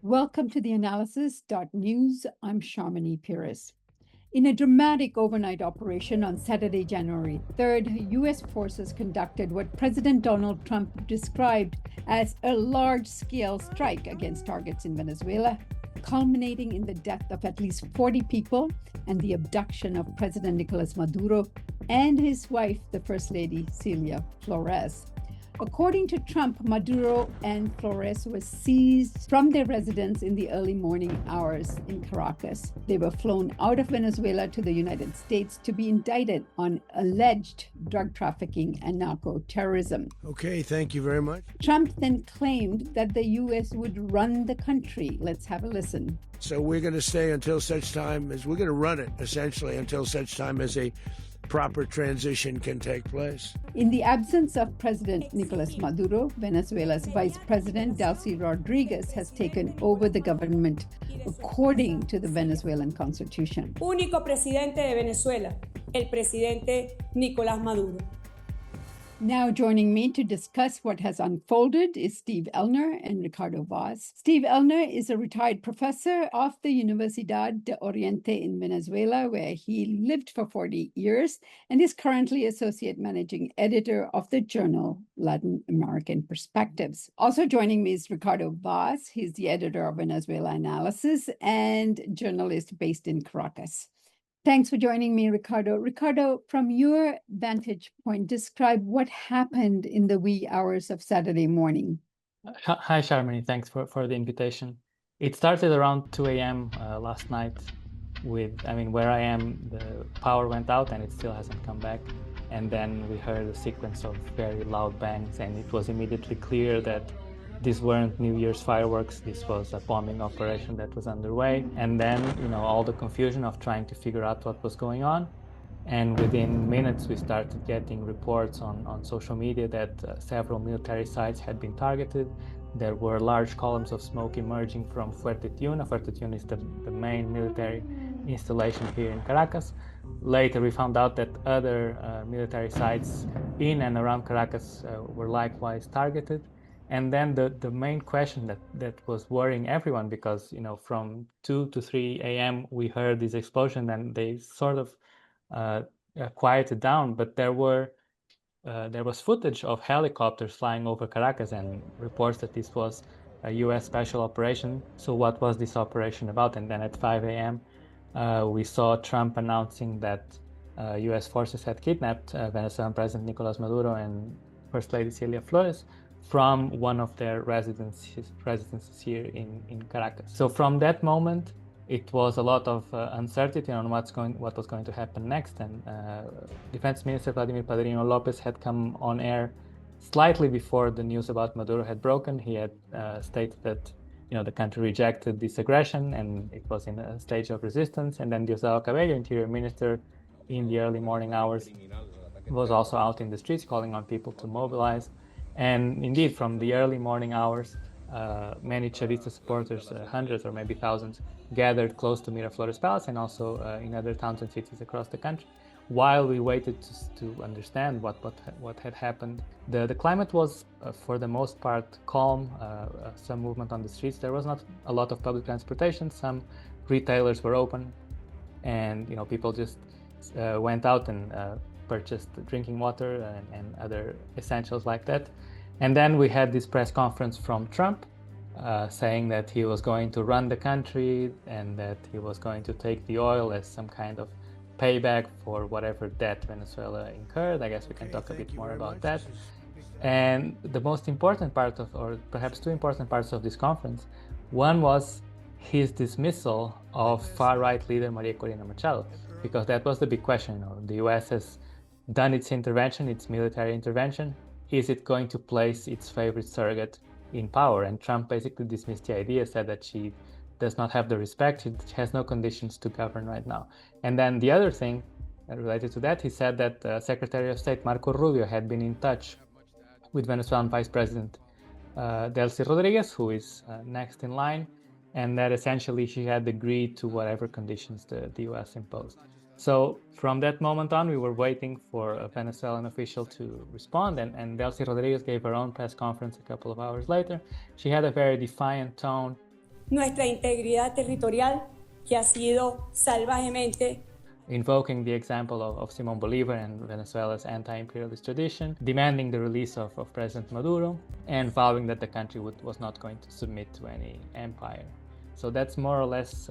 Welcome to theAnalysis-news. I'm Sharmini Pires. In a dramatic overnight operation on Saturday, January 3rd, U.S. forces conducted what President Donald Trump described as a large-scale strike against targets in Venezuela, culminating in the death of at least 40 people and the abduction of President Nicolás Maduro and his wife, the First Lady Celia Flores. According to Trump, Maduro and Flores were seized from their residence in the early morning hours in Caracas. They were flown out of Venezuela to the United States to be indicted on alleged drug trafficking and narco-terrorism. Okay, thank you very much. Trump then claimed that the U.S. would run the country. Let's have a listen. So we're going to stay until such time as we're going to run it, essentially, until such time as a proper transition can take place. In the absence of President Nicolás Maduro, Venezuela's Vice President Delcy Rodriguez has taken over the government according to the Venezuelan constitution. Único presidente de Venezuela, el presidente Nicolás Maduro. Now joining me to discuss what has unfolded is Steve Ellner and Ricardo Vaz. Steve Ellner is a retired professor of the Universidad de Oriente in Venezuela, where he lived for 40 years, and is currently associate managing editor of the journal Latin American Perspectives. Also joining me is Ricardo Vaz. He's the editor of Venezuela Analysis and journalist based in Caracas. Thanks for joining me, Ricardo. Ricardo, from your vantage point, describe what happened in the wee hours of Saturday morning. Hi, Sharmini. Thanks for the invitation. It started around 2 a.m. Last night where I am, the power went out and it still hasn't come back. And then we heard a sequence of very loud bangs, and it was immediately clear that these weren't New Year's fireworks. This was a bombing operation that was underway. And then, all the confusion of trying to figure out what was going on. And within minutes, we started getting reports on social media that several military sites had been targeted. There were large columns of smoke emerging from Fuerte Tiuna. Fuerte Tiuna is the main military installation here in Caracas. Later, we found out that other military sites in and around Caracas were likewise targeted. And then the main question that was worrying everyone, because from 2 to 3 a.m. we heard this explosion and they sort of quieted down, but there was footage of helicopters flying over Caracas and reports that this was a U.S. special operation. So what was this operation about? And then at 5 a.m. We saw Trump announcing that U.S. forces had kidnapped Venezuelan President Nicolás Maduro and First Lady Celia Flores from one of their residences here in Caracas. So from that moment, it was a lot of uncertainty on what was going to happen next. And Defense Minister Vladimir Padrino Lopez had come on air slightly before the news about Maduro had broken. He had stated that the country rejected this aggression and it was in a stage of resistance. And then Diosdado Cabello, Interior Minister, in the early morning hours, was also out in the streets calling on people to mobilize. And indeed, from the early morning hours, many Chavista supporters, hundreds or maybe thousands, gathered close to Miraflores Palace and also in other towns and cities across the country. While we waited to understand what had happened, the climate was, for the most part, calm. Some movement on the streets. There was not a lot of public transportation. Some retailers were open, and people just went out and purchased drinking water and other essentials like that. And then we had this press conference from Trump saying that he was going to run the country and that he was going to take the oil as some kind of payback for whatever debt Venezuela incurred. I guess we can talk a bit more about that. And the most important part or perhaps two important parts of this conference, one was his dismissal of far-right leader Maria Corina Machado, because that was the big question. The U.S. has done its intervention, its military intervention. Is it going to place its favorite surrogate in power? And Trump basically dismissed the idea, said that she does not have the respect, she has no conditions to govern right now. And then the other thing related to that, he said that Secretary of State Marco Rubio had been in touch with Venezuelan Vice President Delcy Rodriguez, who is next in line, and that essentially she had agreed to whatever conditions the U.S. imposed. So from that moment on, we were waiting for a Venezuelan official to respond, and Delcy Rodriguez gave her own press conference a couple of hours later. She had a very defiant tone, nuestra integridad territorial que ha sido salvajemente invoking the example of Simón Bolívar and Venezuela's anti-imperialist tradition, demanding the release of President Maduro, and vowing that the country was not going to submit to any empire. So that's more or less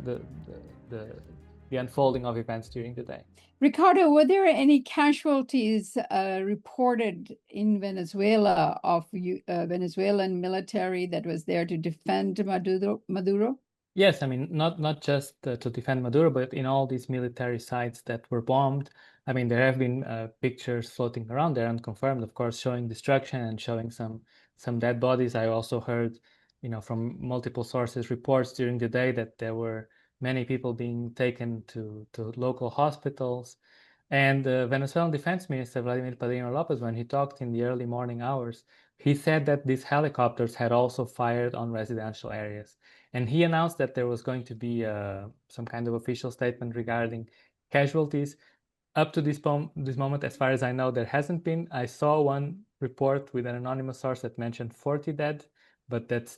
the unfolding of events during the day. Ricardo, were there any casualties reported in Venezuela of Venezuelan military that was there to defend Maduro? Yes, I mean, not just to defend Maduro, but in all these military sites that were bombed. I mean, there have been pictures floating around there, unconfirmed, of course, showing destruction and showing some dead bodies. I also heard, from multiple sources, reports during the day that there were many people being taken to local hospitals. And the Venezuelan Defense Minister, Vladimir Padrino Lopez, when he talked in the early morning hours, he said that these helicopters had also fired on residential areas. And he announced that there was going to be some kind of official statement regarding casualties. Up to this moment, as far as I know, there hasn't been. I saw one report with an anonymous source that mentioned 40 dead, but that's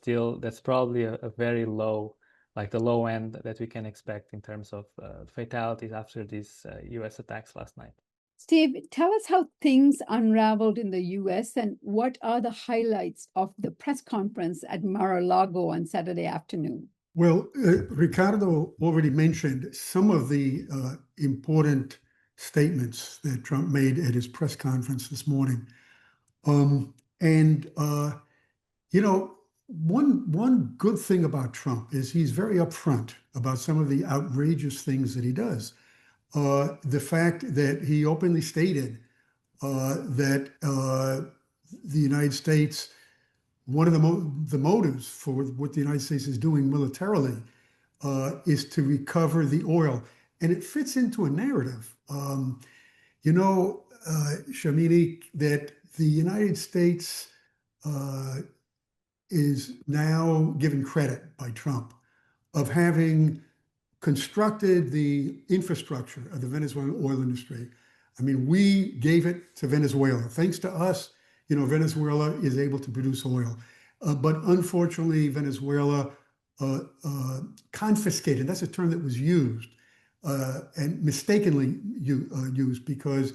probably a very low, like the low end that we can expect in terms of fatalities after these US attacks last night. Steve, tell us how things unraveled in the US and what are the highlights of the press conference at Mar-a-Lago on Saturday afternoon? Well, Ricardo already mentioned some of the important statements that Trump made at his press conference this morning. One good thing about Trump is he's very upfront about some of the outrageous things that he does. The fact that he openly stated that the United States, one of the motives for what the United States is doing militarily is to recover the oil. And it fits into a narrative, Shamini, that the United States is now given credit by Trump of having constructed the infrastructure of the Venezuelan oil industry. I mean, we gave it to Venezuela. Thanks to us, Venezuela is able to produce oil. But unfortunately, Venezuela confiscated, that's a term that was used and mistakenly used, because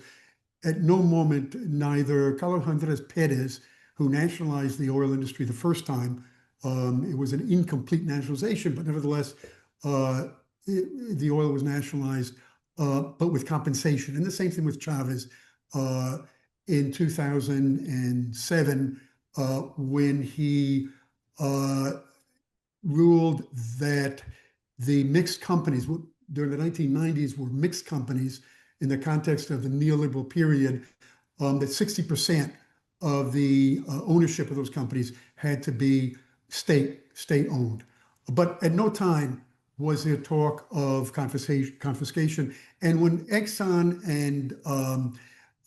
at no moment, neither Carlos Andres Perez, who nationalized the oil industry the first time, it was an incomplete nationalization, but nevertheless, the oil was nationalized, but with compensation. And the same thing with Chavez in 2007, when he ruled that the mixed companies during the 1990s were mixed companies in the context of the neoliberal period, that 60% of the ownership of those companies had to be state-owned. But at no time was there talk of confiscation. And when Exxon and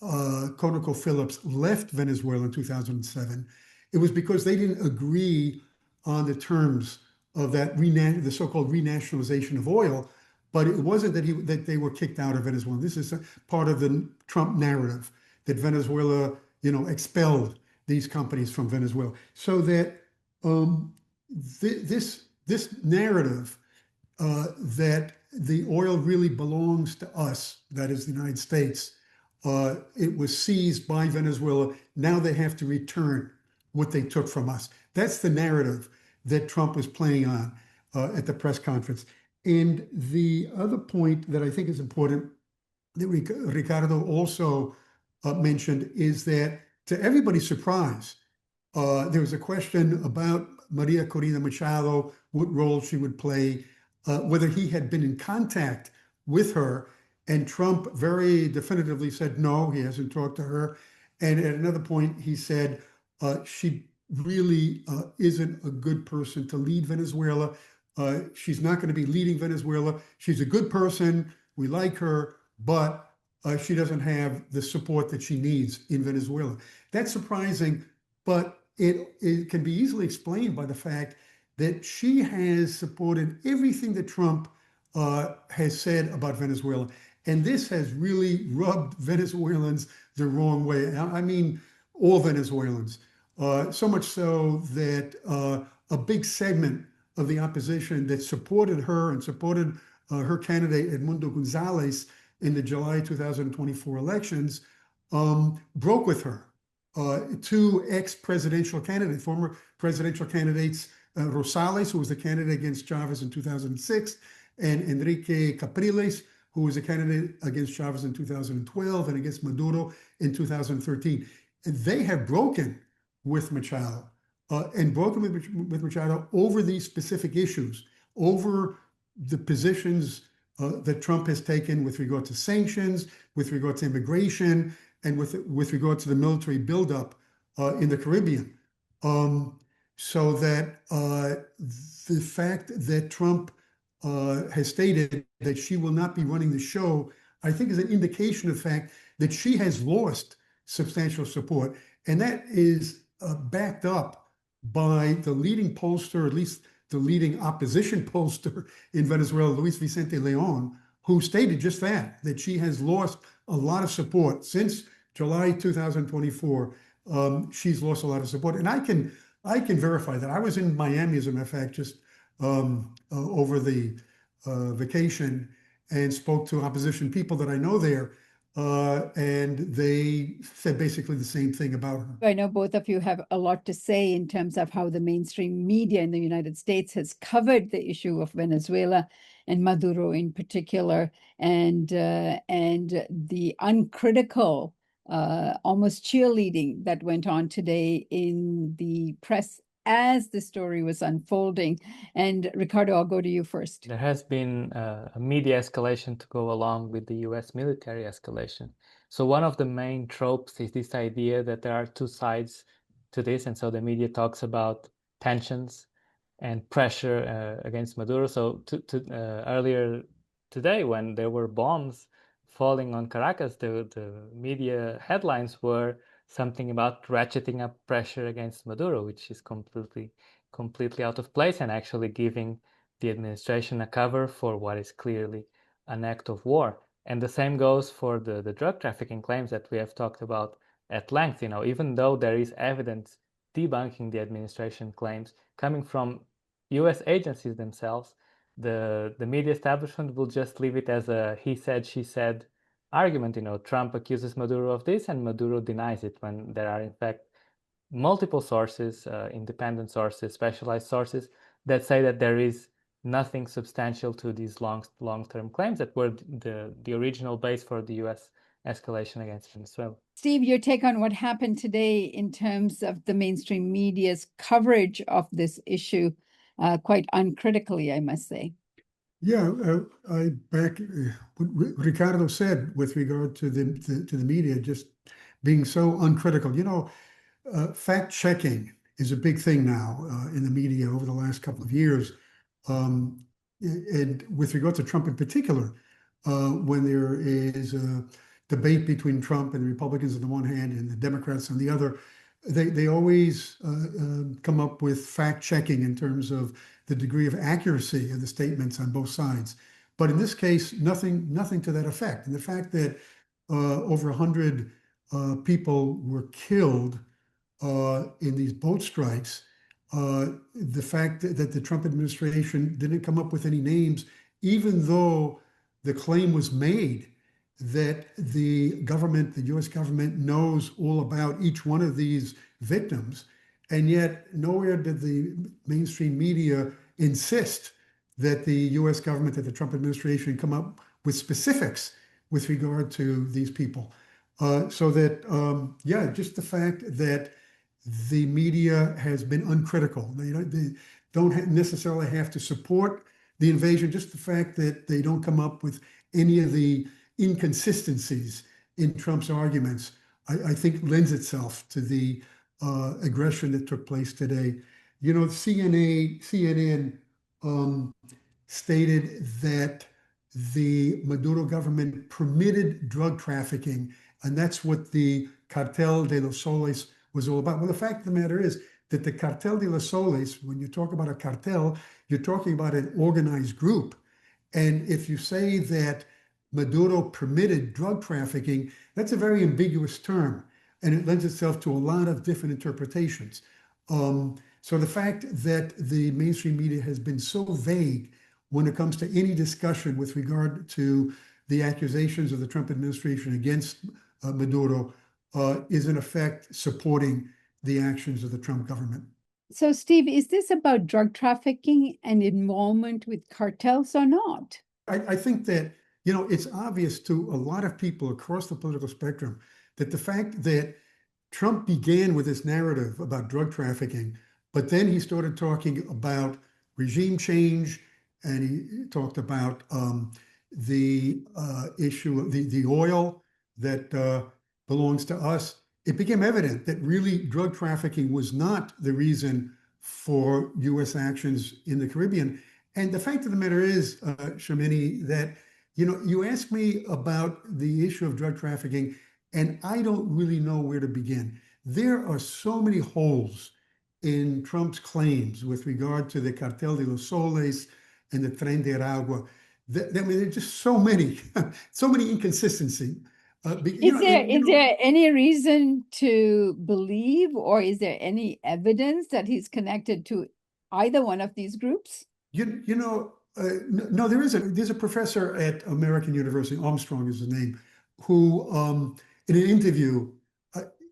ConocoPhillips left Venezuela in 2007, it was because they didn't agree on the terms of that the so-called renationalization of oil. But it wasn't that they were kicked out of Venezuela. This is part of the Trump narrative that Venezuela, expelled these companies from Venezuela. So that this narrative that the oil really belongs to us, that is the United States, it was seized by Venezuela. Now they have to return what they took from us. That's the narrative that Trump was playing on at the press conference. And the other point that I think is important that Ricardo also mentioned is that, to everybody's surprise, there was a question about Maria Corina Machado, what role she would play, whether he had been in contact with her. And Trump very definitively said, no, he hasn't talked to her. And at another point, he said, she really isn't a good person to lead Venezuela. She's not going to be leading Venezuela. She's a good person. We like her, but she doesn't have the support that she needs in Venezuela. That's surprising, but it can be easily explained by the fact that she has supported everything that Trump has said about Venezuela. And this has really rubbed Venezuelans the wrong way. I mean, all Venezuelans. So much so that a big segment of the opposition that supported her and supported her candidate, Edmundo Gonzalez, in the July 2024 elections, broke with her. Two ex-presidential candidates, former presidential candidates, Rosales, who was the candidate against Chavez in 2006, and Enrique Capriles, who was a candidate against Chavez in 2012 and against Maduro in 2013. And they have broken with Machado and broken with Machado over these specific issues, over the positions that Trump has taken with regard to sanctions, with regard to immigration, and with regard to the military buildup in the Caribbean. So that the fact that Trump has stated that she will not be running the show, I think is an indication of the fact that she has lost substantial support. And that is backed up by the leading pollster, at least the leading opposition pollster in Venezuela, Luis Vicente Leon, who stated just that she has lost a lot of support since July 2024. She's lost a lot of support. And I can verify that. I was in Miami, as a matter of fact, just over the vacation, and spoke to opposition people that I know there, and they said basically the same thing about her. I know both of you have a lot to say in terms of how the mainstream media in the United States has covered the issue of Venezuela and Maduro in particular, and the uncritical, almost cheerleading that went on today in the press as the story was unfolding. And Ricardo, I'll go to you first. There has been a media escalation to go along with the US military escalation. So one of the main tropes is this idea that there are two sides to this. And so the media talks about tensions and pressure against Maduro. So earlier today, when there were bombs falling on Caracas, the media headlines were something about ratcheting up pressure against Maduro, which is completely out of place and actually giving the administration a cover for what is clearly an act of war. And the same goes for the drug trafficking claims that we have talked about at length. You know, even though there is evidence debunking the administration claims coming from US agencies themselves, the media establishment will just leave it as a he said, she said argument. You know, Trump accuses Maduro of this and Maduro denies it, when there are in fact multiple sources, independent sources, specialized sources, that say that there is nothing substantial to these long-term claims that were the original base for the US escalation against Venezuela. Steve, your take on what happened today in terms of the mainstream media's coverage of this issue, quite uncritically, I must say. Yeah, I back what Ricardo said with regard to the media just being so uncritical. You know, fact checking is a big thing now in the media over the last couple of years, and with regard to Trump in particular, when there is a debate between Trump and the Republicans on the one hand and the Democrats on the other, they always come up with fact checking in terms of the degree of accuracy of the statements on both sides. But in this case, nothing to that effect. And the fact that over 100 people were killed in these boat strikes, the fact that the Trump administration didn't come up with any names, even though the claim was made that the government, the US government, knows all about each one of these victims. And yet nowhere did the mainstream media insist that the US government, that the Trump administration come up with specifics with regard to these people. So that, yeah, just the fact that the media has been uncritical. They don't necessarily have to support the invasion, just the fact that they don't come up with any of the inconsistencies in Trump's arguments, I think lends itself to the aggression that took place today. You know, CNN stated that the Maduro government permitted drug trafficking, and that's what the Cartel de los Soles was all about. Well, the fact of the matter is that the Cartel de los Soles, when you talk about a cartel, you're talking about an organized group. And if you say that Maduro permitted drug trafficking, that's a very ambiguous term, and it lends itself to a lot of different interpretations. So the fact that the mainstream media has been so vague when it comes to any discussion with regard to the accusations of the Trump administration against Maduro is in effect supporting the actions of the Trump government. So, Steve, is this about drug trafficking and involvement with cartels or not? I think that, it's obvious to a lot of people across the political spectrum that the fact that Trump began with this narrative about drug trafficking, but then he started talking about regime change, and he talked about the issue of the oil that belongs to us. It became evident that really drug trafficking was not the reason for U.S. actions in the Caribbean. And the fact of the matter is, Shamini, that you asked me about the issue of drug trafficking, and I don't really know where to begin. There are so many holes in Trump's claims with regard to the Cartel de los Soles and the Tren de Aragua. I mean, there are just so many, so many inconsistencies. Is there any reason to believe, or is there any evidence that he's connected to either one of these groups? No, there isn't. There's a professor at American University, Armstrong is his name, who, in an interview,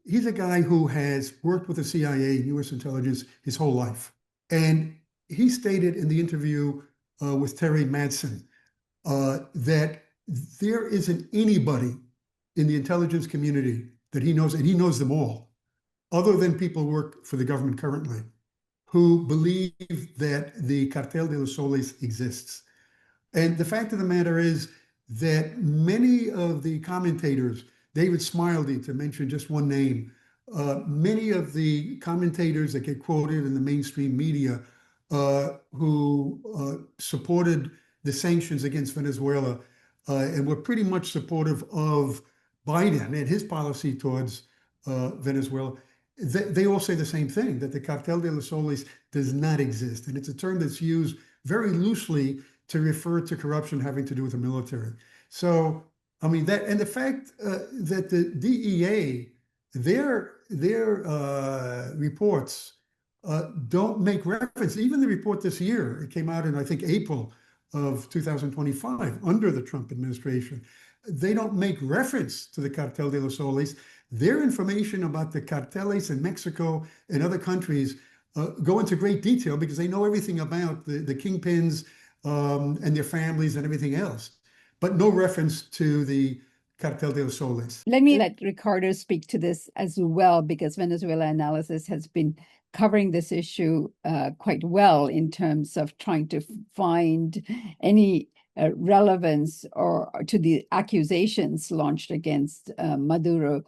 he's a guy who has worked with the CIA and U.S. intelligence his whole life. And he stated in the interview with Terry Madsen that there isn't anybody in the intelligence community that he knows, and he knows them all, other than people who work for the government currently, who believe that the Cartel de los Soles exists. And the fact of the matter is that many of the commentators, David Smiley, to mention just one name, many of the commentators that get quoted in the mainstream media who supported the sanctions against Venezuela and were pretty much supportive of Biden and his policy towards Venezuela, they all say the same thing, that the Cartel de los Soles does not exist. And it's a term that's used very loosely to refer to corruption having to do with the military. So, I mean, that, and the fact that the DEA, their reports don't make reference, even the report this year, it came out in, I think, April of 2025, under the Trump administration, they don't make reference to the Cartel de los Soles. Their information about the cartels in Mexico and other countries go into great detail because they know everything about the kingpins and their families and everything else, but no reference to the Cartel de los Soles. Let me let Ricardo speak to this as well, because Venezuela Analysis has been covering this issue quite well in terms of trying to find any relevance or to the accusations launched against Maduro.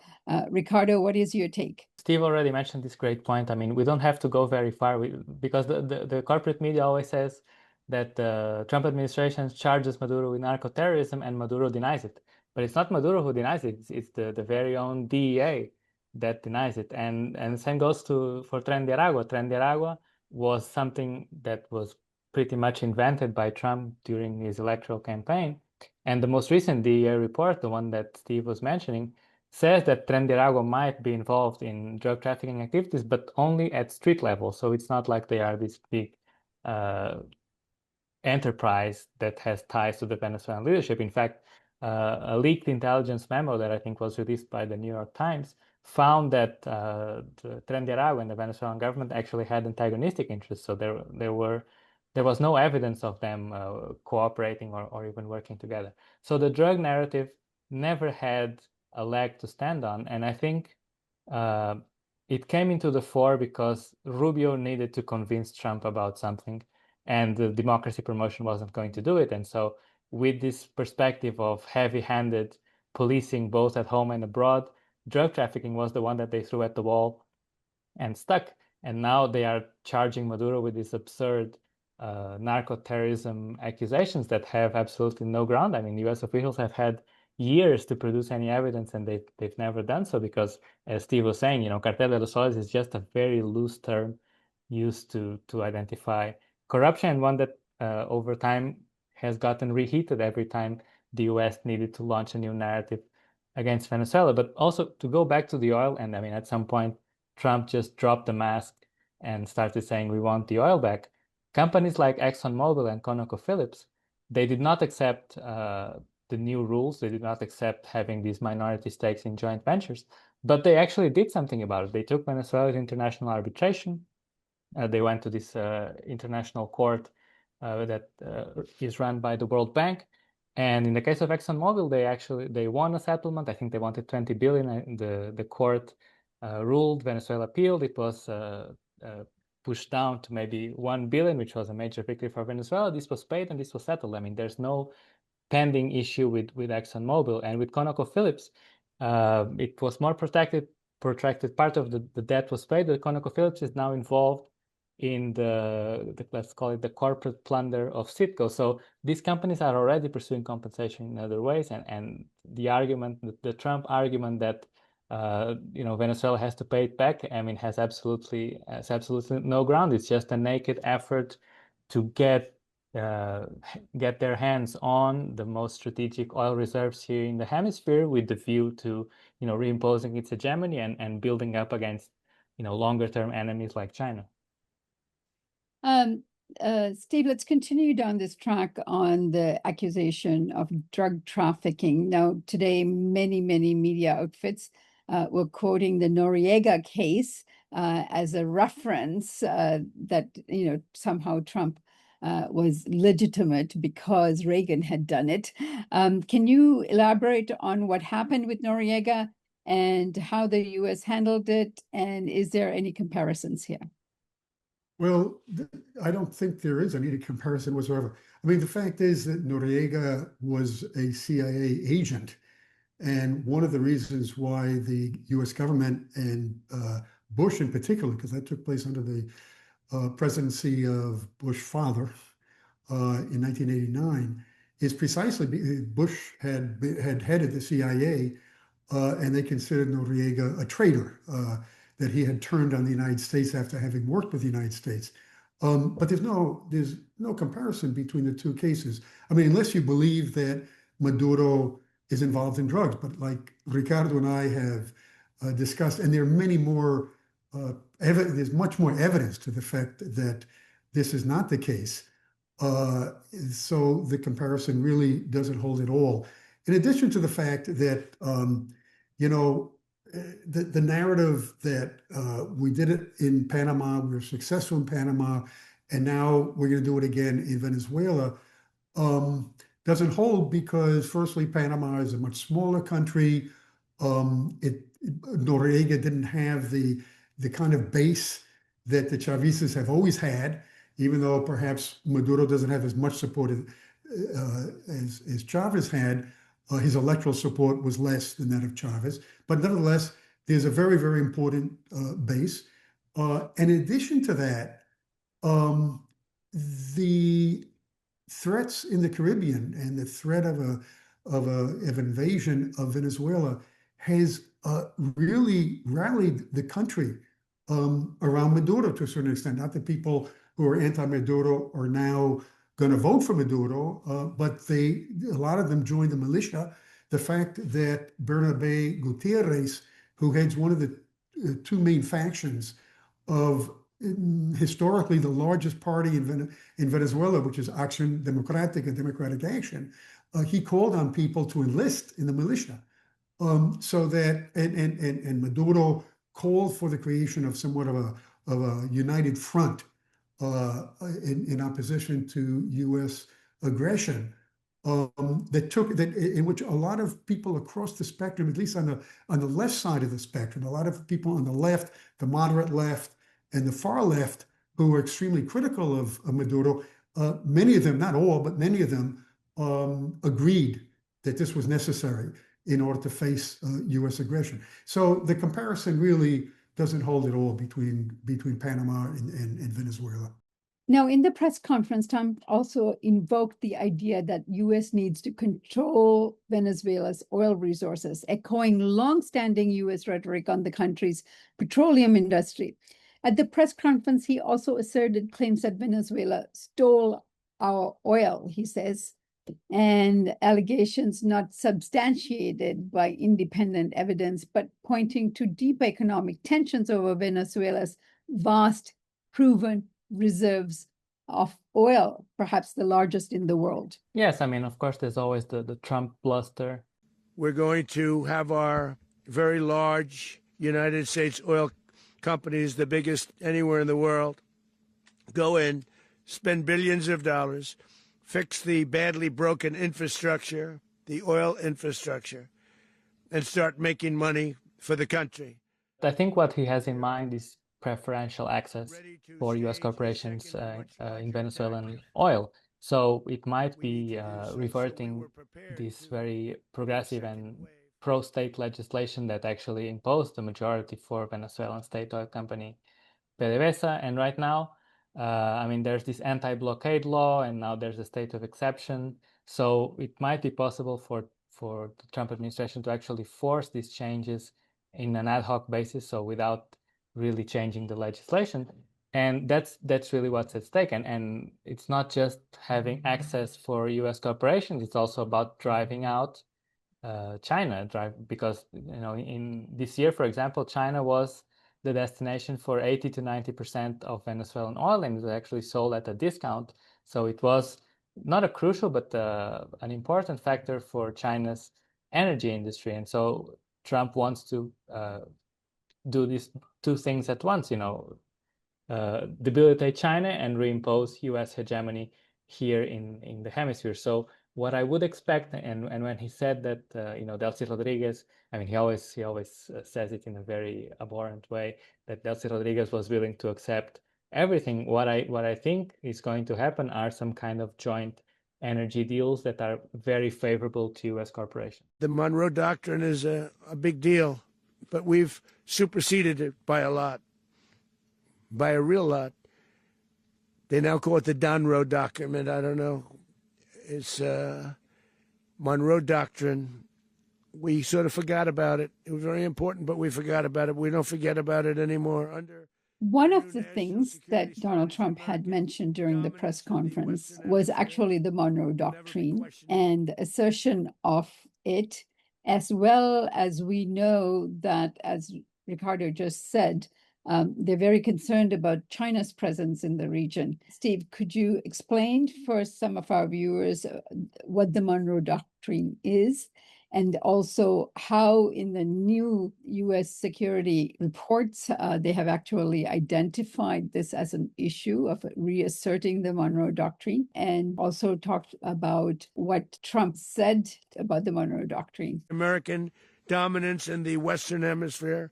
Ricardo, what is your take? Steve already mentioned this great point. I mean, we don't have to go very far because the corporate media always says that the Trump administration charges Maduro with narco-terrorism and Maduro denies it. But it's not Maduro who denies it. It's the very own DEA that denies it. And the same goes for Tren de Aragua. Tren de Aragua was something that was pretty much invented by Trump during his electoral campaign. And the most recent DEA report, the one that Steve was mentioning, says that Tren de Aragua might be involved in drug trafficking activities, but only at street level. So it's not like they are this big enterprise that has ties to the Venezuelan leadership. In fact, a leaked intelligence memo that I think was released by the New York Times found that the Tren de Aragua and the Venezuelan government actually had antagonistic interests. So there was no evidence of them cooperating or even working together. So the drug narrative never had a leg to stand on. And I think it came into the fore because Rubio needed to convince Trump about something, and the democracy promotion wasn't going to do it. And so with this perspective of heavy-handed policing both at home and abroad, drug trafficking was the one that they threw at the wall and stuck. And now they are charging Maduro with these absurd narco-terrorism accusations that have absolutely no ground. I mean, US officials have had years to produce any evidence, and they've never done so because, as Steve was saying, Cartel de los Soles is just a very loose term used to identify corruption, and one that over time has gotten reheated every time the US needed to launch a new narrative against Venezuela. But also to go back to the oil, and I mean, at some point, Trump just dropped the mask and started saying we want the oil back, companies like ExxonMobil and ConocoPhillips, they did not accept the new rules. They did not accept having these minority stakes in joint ventures, but they actually did something about it. They took Venezuela to international arbitration. They went to this international court that is run by the World Bank. And in the case of ExxonMobil, they won a settlement. I think they wanted 20 billion. And the court ruled. Venezuela appealed. It was pushed down to maybe 1 billion, which was a major victory for Venezuela. This was paid and this was settled. I mean, there's no pending issue with ExxonMobil. And with ConocoPhillips, it was more protracted. Part of the debt was paid. The ConocoPhillips is now involved in the let's call it the corporate plunder of Citgo. So these companies are already pursuing compensation in other ways, and the argument, the Trump argument that Venezuela has to pay it back, I mean, has absolutely no ground. It's just a naked effort to get their hands on the most strategic oil reserves here in the hemisphere, with the view to reimposing its hegemony and building up against longer term enemies like China. Steve, let's continue down this track on the accusation of drug trafficking. Now, today, many media outfits were quoting the Noriega case as a reference that somehow Trump was legitimate because Reagan had done it. Can you elaborate on what happened with Noriega and how the U.S. handled it? And is there any comparisons here? Well, I don't think there is any comparison whatsoever. I mean, the fact is that Noriega was a CIA agent. And one of the reasons why the US government and Bush in particular, because that took place under the presidency of Bush father in 1989, is precisely Bush had headed the CIA and they considered Noriega a traitor. That he had turned on the United States after having worked with the United States. But there's no comparison between the two cases. I mean, unless you believe that Maduro is involved in drugs, but like Ricardo and I have discussed, and there are many more, there's much more evidence to the fact that this is not the case. So the comparison really doesn't hold at all. In addition to the fact that, the narrative that we did it in Panama, we were successful in Panama, and now we're going to do it again in Venezuela, doesn't hold because, firstly, Panama is a much smaller country. Noriega didn't have the kind of base that the Chavistas have always had, even though perhaps Maduro doesn't have as much support as Chavez had. His electoral support was less than that of Chavez. But nevertheless, there's a very, very important base. And in addition to that, the threats in the Caribbean and the threat of an invasion of Venezuela has really rallied the country around Maduro to a certain extent. Not that people who are anti-Maduro are now going to vote for Maduro, but a lot of them joined the militia. The fact that Bernabe Gutierrez, who heads one of the two main factions of historically the largest party in Venezuela, which is Acción Democrática, Democratic Action, he called on people to enlist in the militia. So that and Maduro called for the creation of somewhat of a united front in opposition to U.S. aggression, in which a lot of people across the spectrum, at least on the left side of the spectrum, a lot of people on the left, the moderate left, and the far left, who were extremely critical of Maduro, many of them, not all, but many of them, agreed that this was necessary in order to face U.S. aggression. So the comparison really doesn't hold at all between Panama and Venezuela. Now, in the press conference, Trump also invoked the idea that U.S. needs to control Venezuela's oil resources, echoing longstanding U.S. rhetoric on the country's petroleum industry. At the press conference, he also asserted claims that Venezuela stole our oil, he says, and allegations not substantiated by independent evidence, but pointing to deep economic tensions over Venezuela's vast proven reserves of oil, perhaps the largest in the world. Yes, I mean, of course, there's always the Trump bluster. We're going to have our very large United States oil companies, the biggest anywhere in the world, go in, spend billions of dollars, fix the badly broken infrastructure, the oil infrastructure, and start making money for the country. I think what he has in mind is preferential access for U.S. corporations in Venezuelan oil. So it might be reverting this very progressive and pro-state legislation that actually imposed the majority for Venezuelan state oil company PDVSA. And right now, I mean, there's this anti-blockade law, and now there's a state of exception. So it might be possible for the Trump administration to actually force these changes in an ad hoc basis, so without really changing the legislation. And that's really what's at stake. And it's not just having access for U.S. corporations, it's also about driving out China, because in this year, for example, China was the destination for 80 to 90% of Venezuelan oil, and it was actually sold at a discount. So it was not a crucial, but an important factor for China's energy industry. And so Trump wants to do these two things at once, debilitate China and reimpose U.S. hegemony here in the hemisphere. So what I would expect, and when he said that, Delcy Rodriguez, I mean, he always says it in a very abhorrent way, that Delcy Rodriguez was willing to accept everything. What I think is going to happen are some kind of joint energy deals that are very favorable to U.S. corporations. The Monroe Doctrine is a big deal, but we've superseded it by a lot, by a real lot. They now call it the Donroe document. I don't know. It's Monroe Doctrine. We sort of forgot about it. It was very important, but we forgot about it. We don't forget about it anymore. One of the things that Donald Trump had mentioned during the press conference was actually the Monroe Doctrine and the assertion of it, as well as we know that, as Ricardo just said, they're very concerned about China's presence in the region. Steve, could you explain for some of our viewers what the Monroe Doctrine is, and also how in the new U.S. security reports, they have actually identified this as an issue of reasserting the Monroe Doctrine, and also talked about what Trump said about the Monroe Doctrine. American dominance in the Western Hemisphere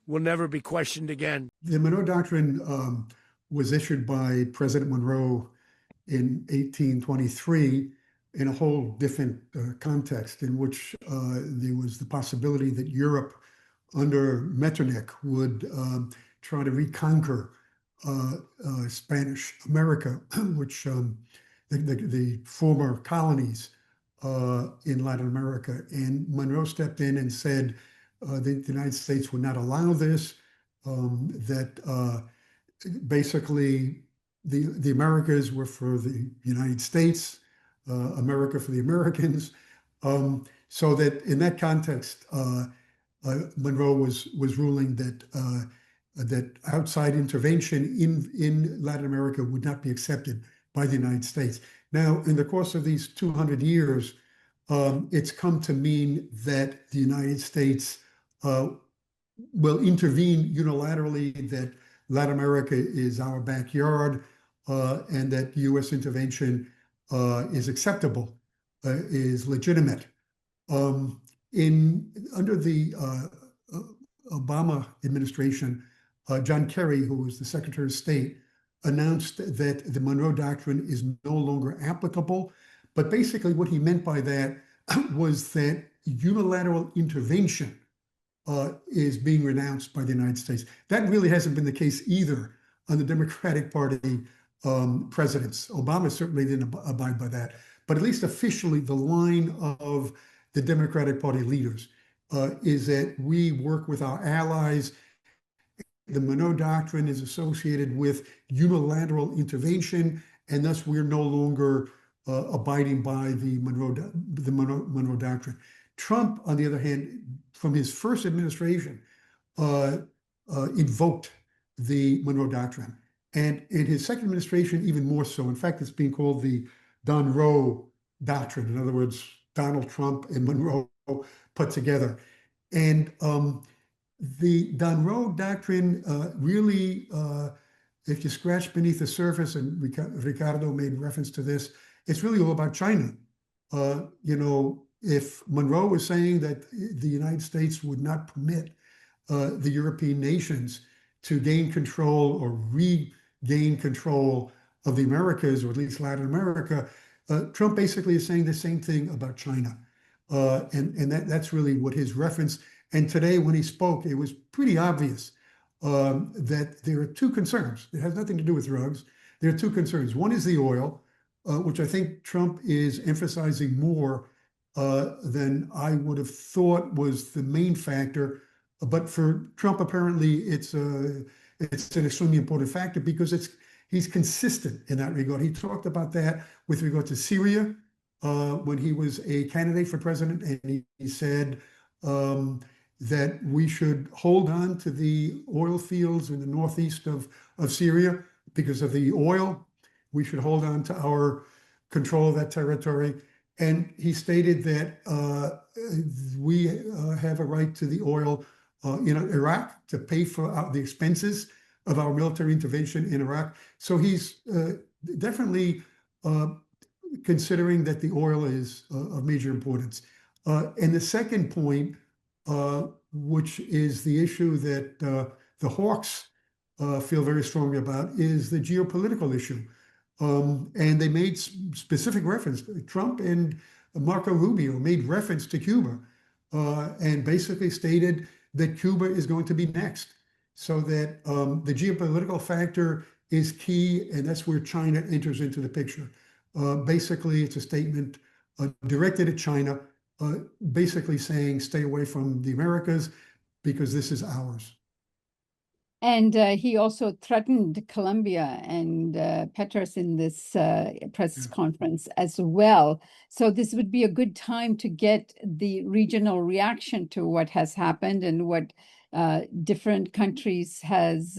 will never be questioned again. The Monroe Doctrine was issued by President Monroe in 1823 in a whole different context, in which there was the possibility that Europe under Metternich would try to reconquer Spanish America, which the former colonies in Latin America. And Monroe stepped in and said the United States would not allow this, that basically the Americas were for the United States, America for the Americans. So that in that context, Monroe was ruling that that outside intervention in Latin America would not be accepted by the United States. Now, in the course of these 200 years, it's come to mean that the United States will intervene unilaterally, that Latin America is our backyard, and that U.S. intervention is acceptable, is legitimate. Under the Obama administration, John Kerry, who was the Secretary of State, announced that the Monroe Doctrine is no longer applicable. But basically what he meant by that was that unilateral intervention is being renounced by the United States. That really hasn't been the case either on the Democratic Party presidents. Obama certainly didn't abide by that. But at least officially, the line of the Democratic Party leaders is that we work with our allies. The Monroe Doctrine is associated with unilateral intervention, and thus we're no longer abiding by the Monroe Doctrine. Trump, on the other hand, from his first administration, invoked the Monroe Doctrine And in his second administration, even more so. In fact, it's being called the Donroe doctrine. In other words, Donald Trump and Monroe put together. And the Donroe doctrine really, if you scratch beneath the surface, and Ricardo made reference to this, it's really all about China. If Monroe was saying that the United States would not permit the European nations to gain control or regain control of the Americas, or at least Latin America, Trump basically is saying the same thing about China. And that's really what his reference. And today when he spoke, it was pretty obvious that there are two concerns. It has nothing to do with drugs. There are two concerns. One is the oil, which I think Trump is emphasizing more than I would have thought was the main factor. But for Trump, apparently, it's an extremely important factor because he's consistent in that regard. He talked about that with regard to Syria when he was a candidate for president, and he said that we should hold on to the oil fields in the northeast of Syria because of the oil. We should hold on to our control of that territory. And he stated that we have a right to the oil in Iraq to pay for the expenses of our military intervention in Iraq. So he's definitely considering that the oil is of major importance. And the second point, which is the issue that the hawks feel very strongly about, is the geopolitical issue. And they made specific reference. Trump and Marco Rubio made reference to Cuba and basically stated that Cuba is going to be next. So that the geopolitical factor is key, and that's where China enters into the picture. Basically, it's a statement directed at China, basically saying, stay away from the Americas because this is ours. And he also threatened Colombia and Petros in this press conference as well. So this would be a good time to get the regional reaction to what has happened and what different countries has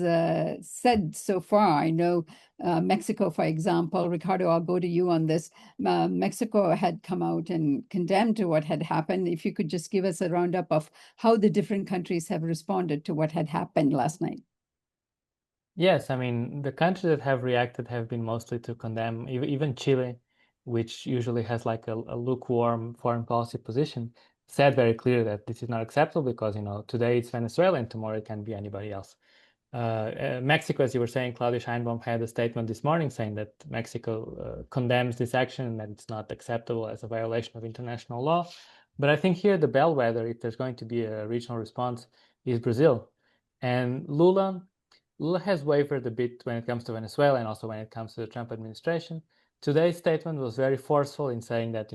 said so far. I know Mexico, for example, Ricardo, I'll go to you on this. Mexico had come out and condemned what had happened. If you could just give us a roundup of how the different countries have responded to what had happened last night. Yes, I mean, the countries that have reacted have been mostly to condemn, even Chile, which usually has like a lukewarm foreign policy position, said very clearly that this is not acceptable because, today it's Venezuela and tomorrow it can be anybody else. Mexico, as you were saying, Claudia Sheinbaum had a statement this morning saying that Mexico condemns this action and that it's not acceptable as a violation of international law. But I think here the bellwether, if there's going to be a regional response, is Brazil. And Lula has wavered a bit when it comes to Venezuela and also when it comes to the Trump administration. Today's statement was very forceful in saying that,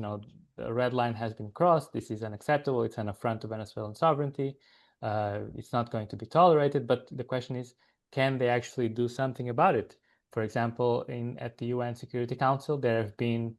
the red line has been crossed. This is unacceptable. It's an affront to Venezuelan sovereignty. It's not going to be tolerated. But the question is, can they actually do something about it? For example, at the UN Security Council, there have been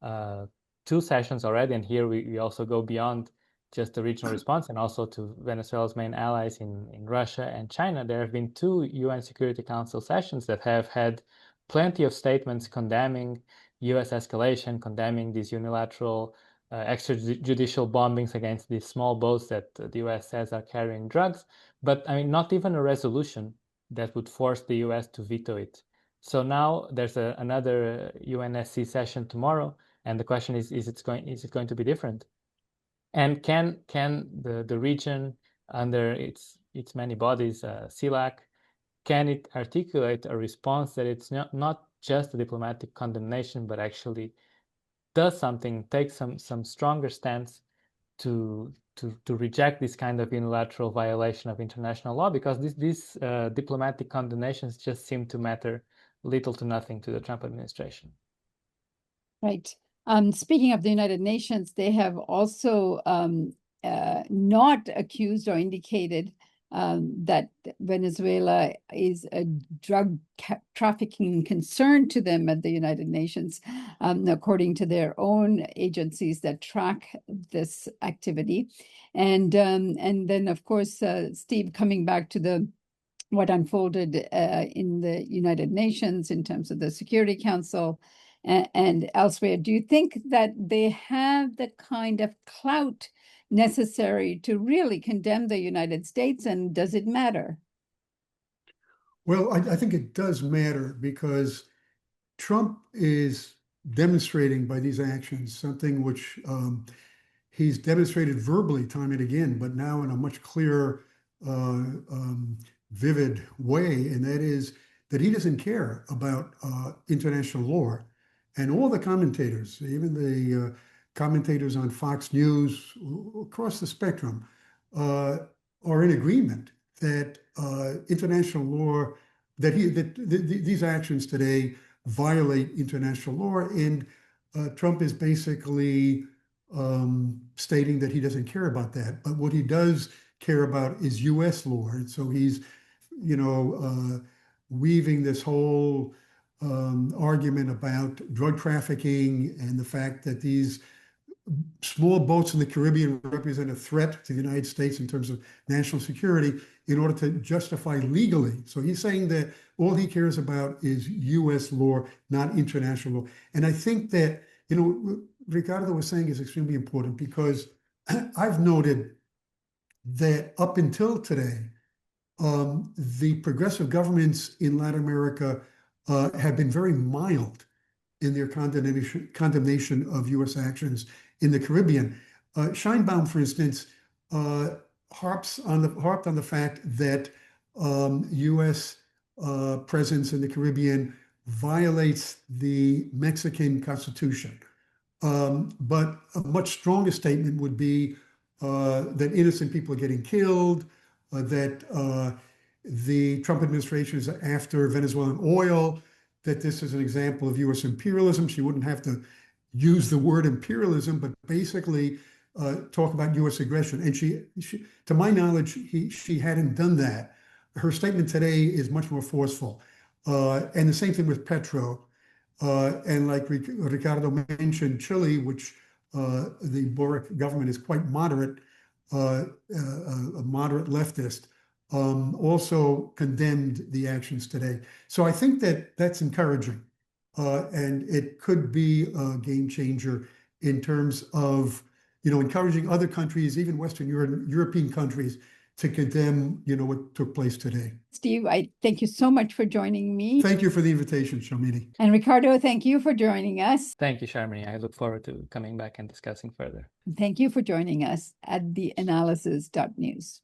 2 sessions already. And here we also go beyond just the regional response and also to Venezuela's main allies in Russia and China. There have been 2 UN Security Council sessions that have had plenty of statements condemning US escalation, condemning these unilateral extrajudicial bombings against these small boats that the US says are carrying drugs. But I mean, not even a resolution that would force the US to veto it. So now there's another UNSC session tomorrow. And the question is it going to be different? And can the region, under its many bodies, CELAC, can it articulate a response that it's not just a diplomatic condemnation, but actually does something, takes some stronger stance to reject this kind of unilateral violation of international law? Because these diplomatic condemnations just seem to matter little to nothing to the Trump administration. Right. Speaking of the United Nations, they have also not accused or indicated that Venezuela is a drug trafficking concern to them at the United Nations, according to their own agencies that track this activity. And then, of course, Steve, coming back to the what unfolded in the United Nations in terms of the Security Council and elsewhere. Do you think that they have the kind of clout necessary to really condemn the United States, and does it matter? Well, I think it does matter because Trump is demonstrating by these actions something which he's demonstrated verbally time and again, but now in a much clearer, vivid way, and that is that he doesn't care about international law. And all the commentators, even the commentators on Fox News across the spectrum, are in agreement that international law, that these actions today violate international law, and Trump is basically stating that he doesn't care about that. But what he does care about is U.S. law, and so he's, weaving this whole argument about drug trafficking and the fact that these small boats in the Caribbean represent a threat to the United States in terms of national security in order to justify legally. So he's saying that all he cares about is U.S. law, not international law. And I think that, Ricardo was saying is extremely important because I've noted that up until today, the progressive governments in Latin America have been very mild in their condemnation of U.S. actions in the Caribbean. Scheinbaum, for instance, harped on the fact that U.S. presence in the Caribbean violates the Mexican Constitution. But a much stronger statement would be that innocent people are getting killed, that the Trump administration is after Venezuelan oil, that this is an example of U.S. imperialism. She wouldn't have to use the word imperialism, but basically talk about U.S. aggression. And she, to my knowledge, she hadn't done that. Her statement today is much more forceful. And the same thing with Petro. And like Ricardo mentioned, Chile, which the Boric government is quite moderate, a moderate leftist, also condemned the actions today. So I think that that's encouraging. And it could be a game changer in terms of, encouraging other countries, even Western European countries, to condemn, what took place today. Steve, I thank you so much for joining me. Thank you for the invitation, Shalmini. And Ricardo, thank you for joining us. Thank you, Sharmini. I look forward to coming back and discussing further. Thank you for joining us at theanalysis.news.